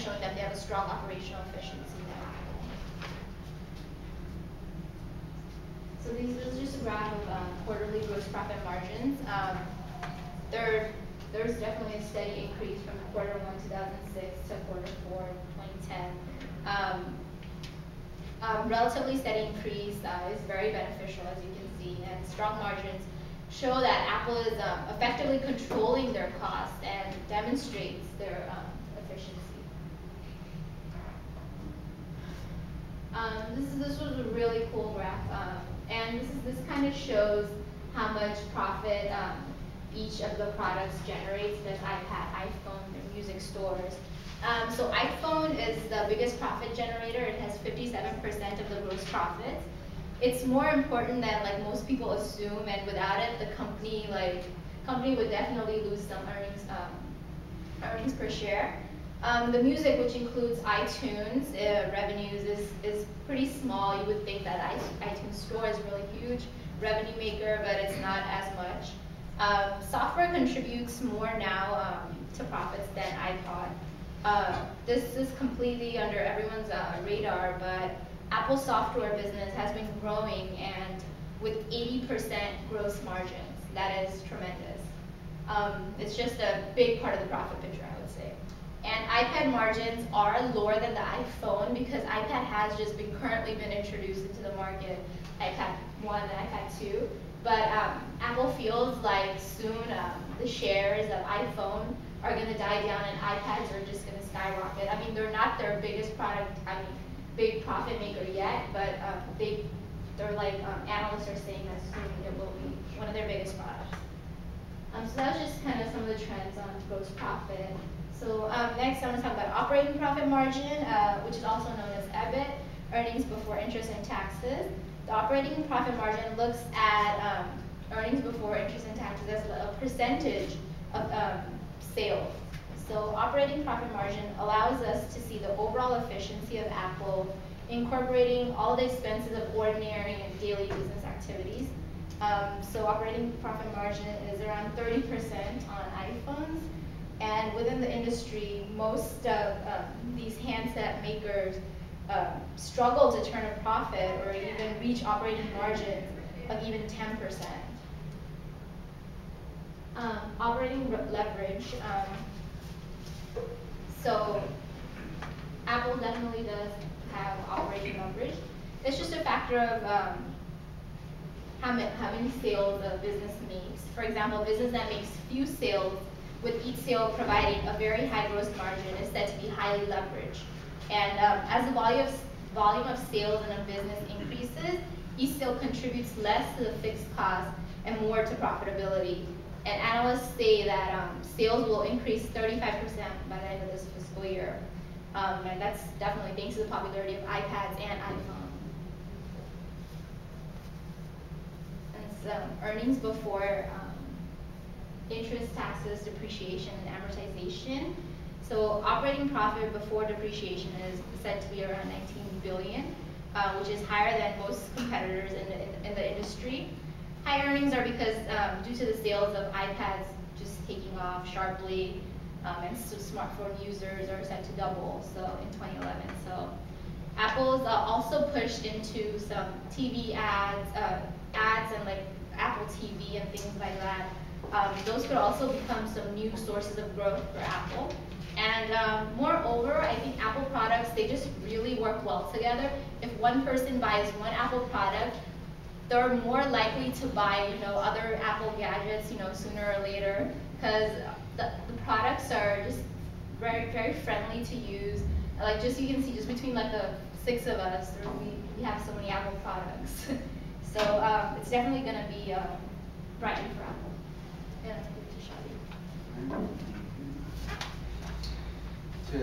showing that they have a strong operational efficiency now. So this is just a graph of quarterly gross profit margins. There's definitely a steady increase from quarter 1, 2006 to quarter 4, 2010. Relatively steady increase is very beneficial, as you can see, and strong margins show that Apple is effectively controlling their costs and demonstrates their efficiency. This was a really cool graph, and this kind of shows how much profit each of the products generates. There's iPad, iPhone, and music stores. So iPhone is the biggest profit generator. It has 57% of the gross profits. It's more important than like most people assume, and without it, the company would definitely lose some earnings per share. The music, which includes iTunes revenues, is pretty small. You would think that iTunes Store is really huge revenue maker, but it's not as much. Software contributes more now to profits than iPod. This is completely under everyone's radar, but Apple's software business has been growing, and with 80% gross margins. That is tremendous. It's just a big part of the profit picture, I would say. And iPad margins are lower than the iPhone because iPad has just currently been introduced into the market, iPad 1 and iPad 2. But Apple feels like soon the shares of iPhone are going to die down and iPads are just going to skyrocket. I mean, they're not their biggest product, big profit maker yet, but they're like, analysts are saying that soon it will be one of their biggest products. So that was just kind of some of the trends on gross profit. So next I want to talk about operating profit margin, which is also known as EBIT, earnings before interest and taxes. The operating profit margin looks at earnings before interest and taxes as a percentage of sales. So operating profit margin allows us to see the overall efficiency of Apple, incorporating all the expenses of ordinary and daily business activities. So operating profit margin is around 30% on iPhones. And within the industry, most of these handset makers struggle to turn a profit or even reach operating margins of even 10%. Operating leverage. So Apple definitely does have operating leverage. It's just a factor of how many sales a business makes. For example, a business that makes few sales, with each sale providing a very high gross margin, is said to be highly leveraged. And as the volume of sales in a business increases, each sale contributes less to the fixed cost and more to profitability. And analysts say that sales will increase 35% by the end of this fiscal year. And that's definitely thanks to the popularity of iPads and iPhone. And so earnings before interest, taxes, depreciation, and amortization. So operating profit before depreciation is said to be around 19 billion, which is higher than most competitors in the industry. High earnings are because due to the sales of iPads just taking off sharply, and so smartphone users are set to double in 2011. So Apple's also pushed into some TV ads and like Apple TV and things like that. Those could also become some new sources of growth for Apple. And moreover, I think Apple products, they just really work well together. If one person buys one Apple product, they're more likely to buy, other Apple gadgets, sooner or later, because the products are just very, very friendly to use. Like you can see, just between like the 6 of us, we have so many Apple products. So it's definitely going to be brightening for Apple. Yeah, to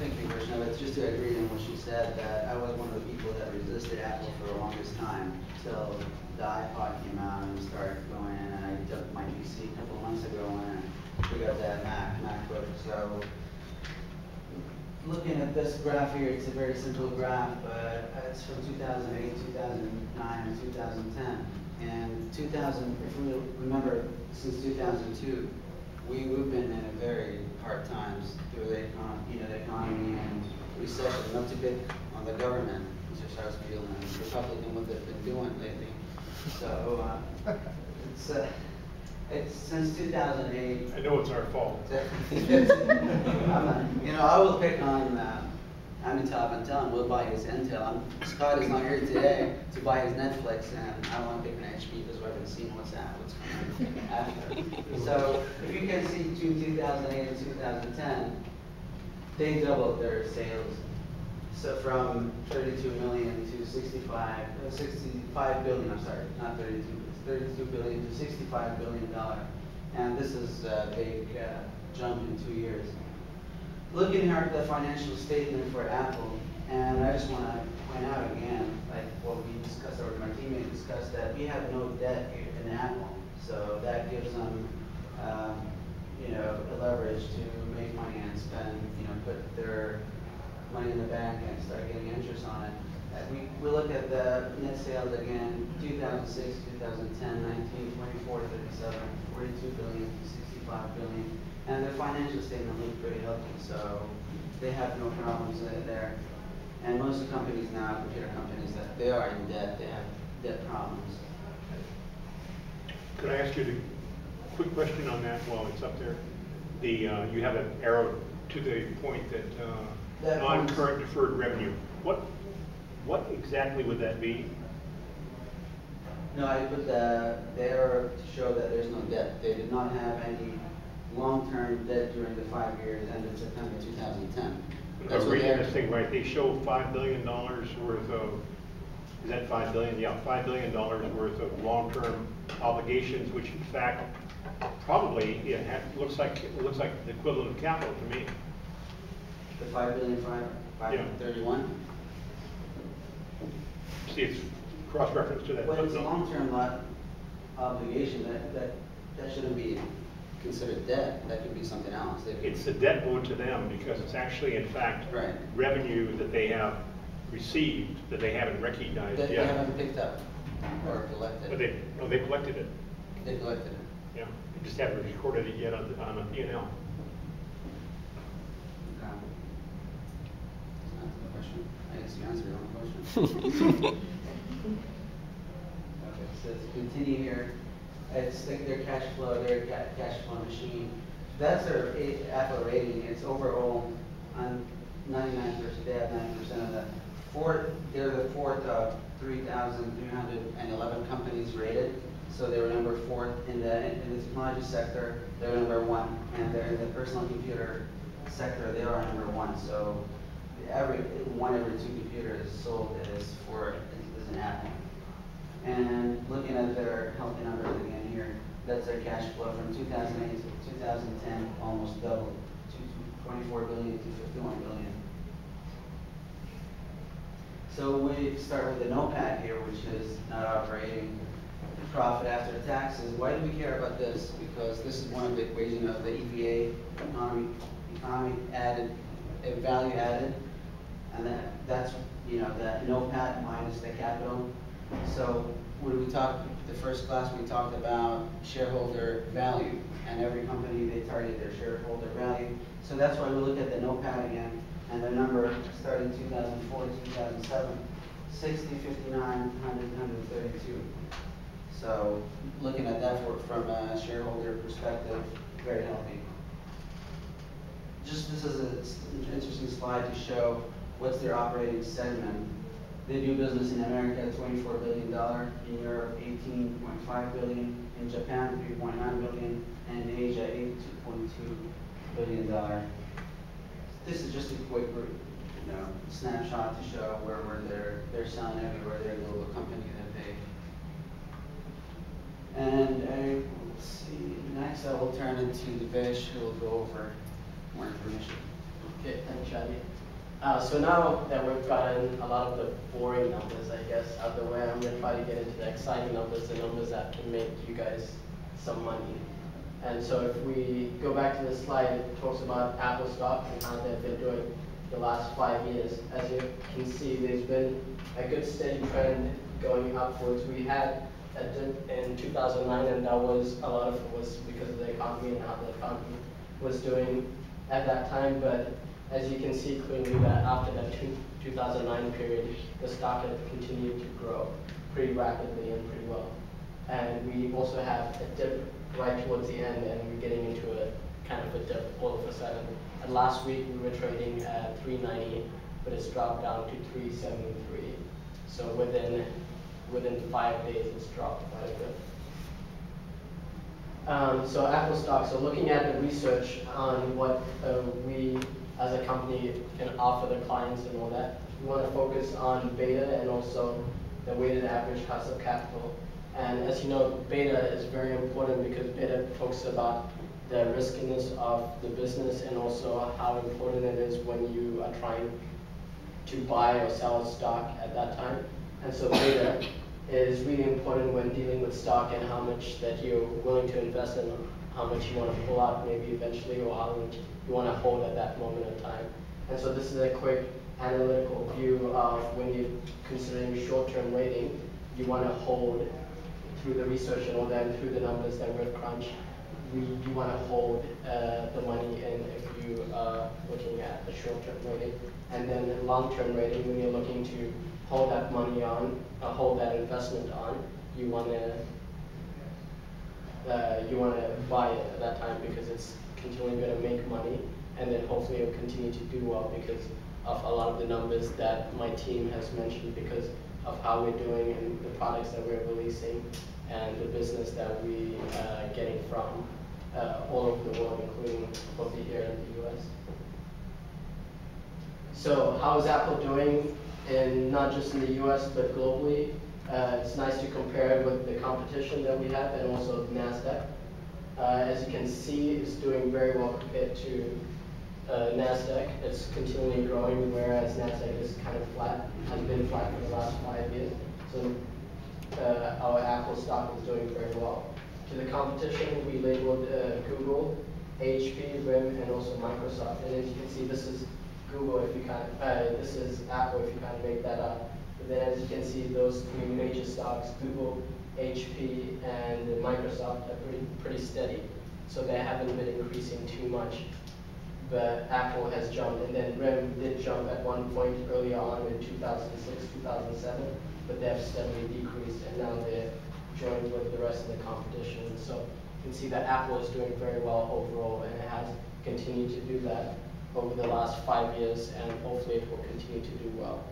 thank you, Krishna, but just to agree on what she said, that I was one of the people that resisted Apple for the longest time until the iPod came out and started going in, and I took my PC a couple months ago and we got that MacBook. So looking at this graph here, it's a very simple graph, but it's from 2008, 2009, and 2010. And if we remember, since 2002, we've been in a very hard times through the economy and recession. Not to pick on the government, Mr. Sarsfield, and Republican, what they've been doing lately. So it's since 2008. I know it's our fault. I will pick on Intel. We'll buy his Intel. Scott is not here today to buy his Netflix, and I don't want to pick an HP because we haven't seen what's coming after. So if you can see between 2008 and 2010, they doubled their sales. So from 32 million to 65 billion. I'm sorry, not 32. 32 billion to 65 billion dollar, and this is a big jump in 2 years. Looking here at the financial statement for Apple, and I just want to point out again, like what we discussed, or my teammate discussed, that we have no debt here in Apple, so that gives them, a leverage to make money and spend, put their money in the bank and start getting interest on it. We look at the net sales again, 2006, 2010, 19, 24, 37, 42 billion, 65 billion, and their financial statement looks pretty healthy, so they have no problems there. And most of the companies now, computer companies, that they are in debt, they have debt problems. Could I ask you a quick question on that while it's up there? You have an arrow to the point that non-current deferred revenue. What exactly would that be? No, I put the arrow to show that there's no debt. They did not have any long-term debt during the 5 years ended September 2010. That's I'm reading this thing right. They show $5 billion worth of, is that 5 billion? Yeah, $5 billion worth of long-term obligations, which in fact probably looks like the equivalent of capital to me. The 5 billion, 531. See, it's cross-reference to that. Well, it's a long-term obligation. That shouldn't be considered debt. That could be something else. It's a debt owed to them because it's actually, in fact, right, revenue that they have received that they haven't recognized that yet. They haven't picked up or collected. But they collected it. They collected it. Yeah, they just haven't recorded it yet on a P&L. Okay. That's the question. I guess you answered your own question. Okay, so to continue here, it's like their cash flow machine. That's their Apple rating. It's overall on 99%. They have 90% of that. They're the fourth of 3,311 companies rated. So they were number 4 in the technology sector. They were number 1, and they're in the personal computer sector. They are number 1. So every 2 computers sold is an Apple. And looking at their healthy numbers again here, that's their cash flow from 2008 to 2010, almost doubled to 24 billion to 51 billion. So we start with the notepad here, which is not operating profit after taxes. Why do we care about this? Because this is one of the equations of the EVA, economy added, value added, and that's the notepad minus the capital. So when we talked, the first class we talked about shareholder value, and every company they target their shareholder value. So that's why we look at the notepad again, and the number starting 2004 to 2007, 60, 59, 100, 132. So looking at that from a shareholder perspective, very healthy. Just this is an interesting slide to show what's their operating segment. They do business in America at $24 billion, in Europe $18.5 billion, in Japan $3.9 billion, and in Asia $82.2 billion. This is just a quick snapshot to show where they're selling everywhere. They're a global company that they. And let's see. Next, I will turn it to Devesh, who will go over more information. Okay, thanks, Shadi. So now that we've gotten a lot of the boring numbers, I guess, out of the way, I'm going to try to get into the exciting numbers, the numbers that can make you guys some money. And so if we go back to the slide, it talks about Apple stock and how they've been doing the last 5 years. As you can see, there's been a good steady trend going upwards. We had a dip in 2009, and that was, a lot of it was because of the economy and how the economy was doing at that time. But as you can see clearly that after that 2009 period, the stock had continued to grow pretty rapidly and pretty well. And we also have a dip right towards the end, and we're getting into a kind of a dip all of a sudden. And last week we were trading at 390, but it's dropped down to 373. So within 5 days, it's dropped quite a bit. So Apple stock. So looking at the research on what we as a company can offer the clients and all that, we want to focus on beta and also the weighted average cost of capital. And as you know, beta is very important because beta talks about the riskiness of the business and also how important it is when you are trying to buy or sell stock at that time. And so beta is really important when dealing with stock and how much that you're willing to invest in, how much you want to pull out maybe eventually, or how much you want to hold at that moment in time. And so this is a quick analytical view of when you're considering short-term rating, you want to hold through the research and all that, and through the numbers that we've crunched, you want to hold the money in if you are looking at a short-term rating. And then long-term rating, when you're looking to hold that money on, hold that investment on, you want to buy it at that time because it's continually going to make money, and then hopefully it will continue to do well because of a lot of the numbers that my team has mentioned, because of how we're doing and the products that we're releasing and the business that we are getting from all over the world, including over here in the US. So how is Apple doing in not just in the US but globally? It's nice to compare it with the competition that we have and also NASDAQ. As you can see, it's doing very well compared to NASDAQ. It's continually growing, whereas NASDAQ is kind of flat, has been flat for the last 5 years. So our Apple stock is doing very well. To the competition, we labeled Google, HP, RIM, and also Microsoft. And as you can see, this is Google if you this is Apple if you kind of make that up. But then as you can see, those three major stocks, Google, HP, and Microsoft, are pretty steady. So they haven't been increasing too much. But Apple has jumped, and then RIM did jump at one point early on in 2006, 2007, but they have steadily decreased, and now they're joined with the rest of the competition. So you can see that Apple is doing very well overall, and it has continued to do that over the last 5 years, and hopefully it will continue to do well.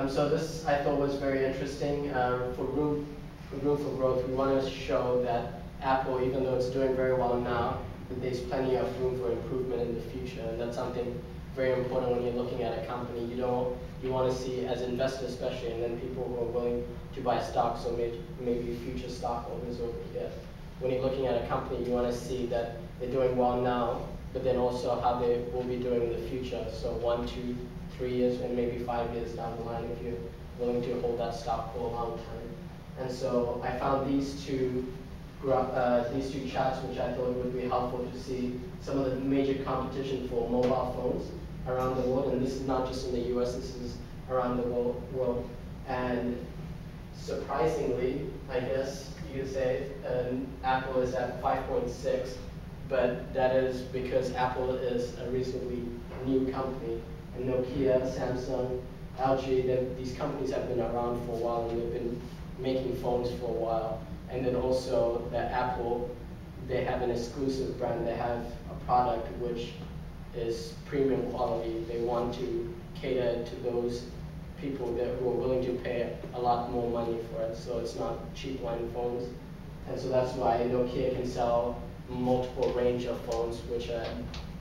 So this I thought was very interesting. For room for growth, we want to show that Apple, even though it's doing very well now, that there's plenty of room for improvement in the future, and that's something very important when you're looking at a company. You want to see, as investors especially, and then people who are willing to buy stocks, so maybe future stockholders over here. When you're looking at a company, you want to see that they're doing well now, but then also how they will be doing in the future. So 1, 2, 3 years, and maybe 5 years down the line if you're willing to hold that stock for a long time. And so I found these two charts, which I thought would be helpful to see some of the major competition for mobile phones around the world. And this is not just in the US, this is around the world. And surprisingly, I guess you could say, Apple is at 5.6, but that is because Apple is a reasonably new company. And Nokia, Samsung, LG, these companies have been around for a while, and they've been making phones for a while. And then also that Apple, they have an exclusive brand. They have a product which is premium quality. They want to cater to those people who are willing to pay a lot more money for it. So it's not cheap line phones. And so that's why Nokia can sell multiple range of phones which are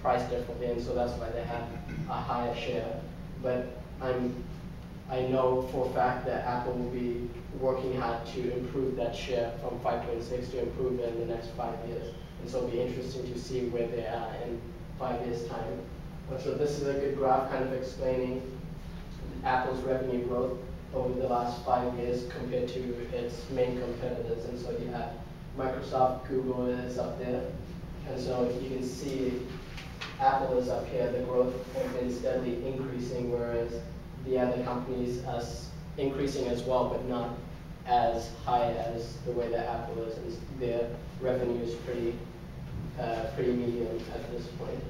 priced differently, and so that's why they have a higher share. But I know for a fact that Apple will be working hard to improve that share from 5.6 to improve it in the next 5 years. And so it'll be interesting to see where they are in 5 years' time. So this is a good graph kind of explaining Apple's revenue growth over the last 5 years compared to its main competitors. And so you have Microsoft, Google is up there. And so you can see Apple is up here. The growth has been steadily increasing, whereas the other companies are increasing as well, but not as high as the way that Apple is, and their revenue is pretty medium at this point.